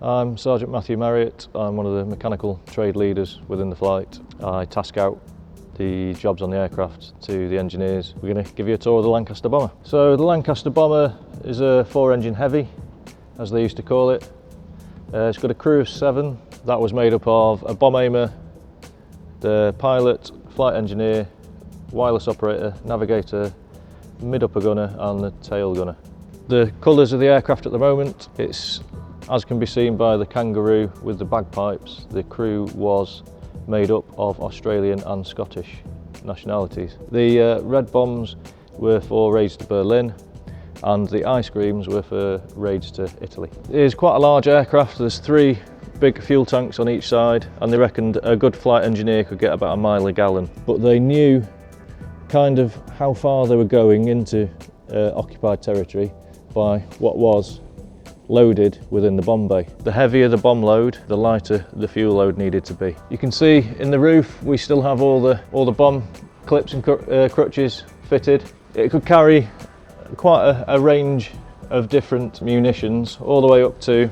I'm Sergeant Matthew Marriott. I'm one of the mechanical trade leaders within the flight. I task out the jobs on the aircraft to the engineers. We're going to give you a tour of the Lancaster bomber. So the Lancaster bomber is a 4-engine heavy, as they used to call it. It's got a crew of 7. That was made up of a bomb aimer, the pilot, flight engineer, wireless operator, navigator, mid-upper gunner and the tail gunner. The colours of the aircraft at the moment, it's, as can be seen by the kangaroo with the bagpipes, the crew was made up of Australian and Scottish nationalities. The red bombs were for raids to Berlin and the ice creams were for raids to Italy. It is quite a large aircraft. There's 3 big fuel tanks on each side and they reckoned a good flight engineer could get about a mile a gallon. But they knew kind of how far they were going into occupied territory by what was loaded within the bomb bay. The heavier the bomb load, the lighter the fuel load needed to be. You can see in the roof we still have all the bomb clips and crutches fitted. It could carry quite a range of different munitions, all the way up to,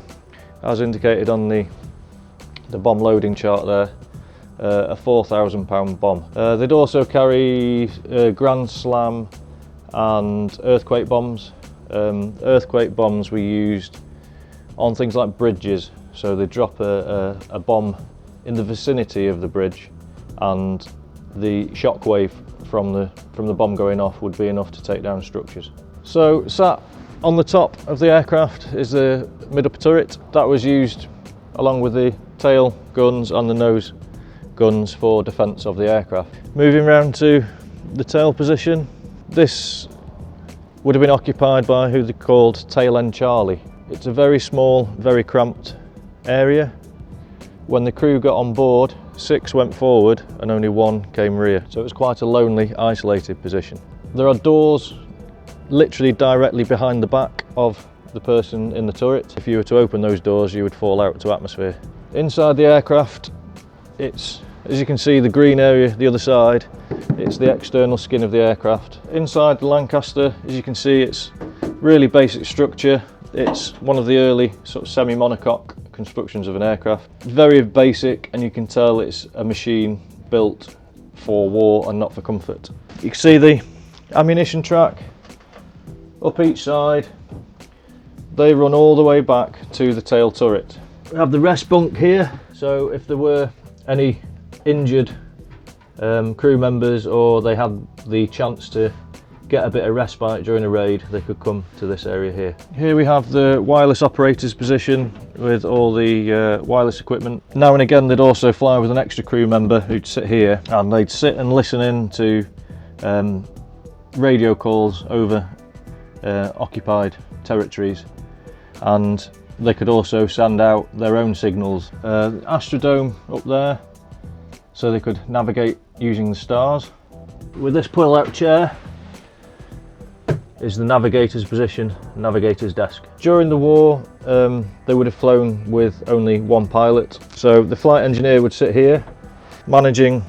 as indicated on the bomb loading chart there, a 4,000 pound bomb. They'd also carry Grand Slam and earthquake bombs. Earthquake bombs were used on things like bridges, so they drop a bomb in the vicinity of the bridge and the shock wave from the bomb going off would be enough to take down structures. So sat on the top of the aircraft is the mid-upper turret. That was used along with the tail guns and the nose guns for defence of the aircraft. Moving round to the tail position, this would have been occupied by who they called Tail End Charlie. It's a very small, very cramped area. When the crew got on board, 6 went forward and only 1 came rear. So it was quite a lonely, isolated position. There are doors literally directly behind the back of the person in the turret. If you were to open those doors, you would fall out to atmosphere. Inside the aircraft, it's, as you can see, the green area the other side, it's the external skin of the aircraft. Inside the Lancaster, as you can see, it's really basic structure. It's one of the early sort of semi-monocoque constructions of an aircraft. Very basic, and you can tell it's a machine built for war and not for comfort. You can see the ammunition track up each side. They run all the way back to the tail turret. We have the rest bunk here, so if there were any injured crew members or they had the chance to get a bit of respite during a raid, they could come to this area here. Here we have the wireless operator's position with all the wireless equipment. Now and again they'd also fly with an extra crew member who'd sit here and they'd sit and listen in to radio calls over occupied territories, and they could also send out their own signals. Astrodome up there, so they could navigate using the stars. With this pull-out chair is the navigator's position, navigator's desk. During the war, they would have flown with only 1 pilot, so the flight engineer would sit here, managing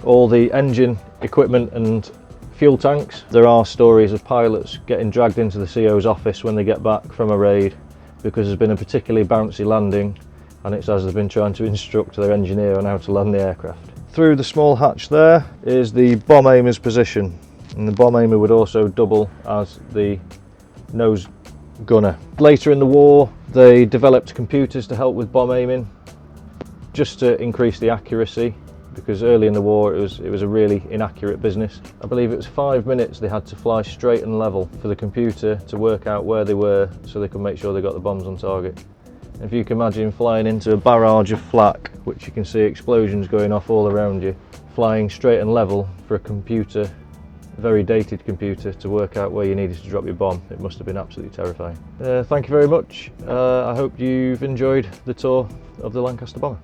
all the engine equipment and fuel tanks. There are stories of pilots getting dragged into the CO's office when they get back from a raid because there's been a particularly bouncy landing, and it's as they've been trying to instruct their engineer on how to land the aircraft. Through the small hatch there is the bomb aimer's position, and the bomb aimer would also double as the nose gunner. Later in the war they developed computers to help with bomb aiming, just to increase the accuracy, because early in the war it was a really inaccurate business. I believe it was 5 minutes they had to fly straight and level for the computer to work out where they were so they could make sure they got the bombs on target. If you can imagine flying into a barrage of flak, which you can see explosions going off all around you, flying straight and level for a computer, a very dated computer, to work out where you needed to drop your bomb, it must have been absolutely terrifying. Thank you very much. I hope you've enjoyed the tour of the Lancaster bomber.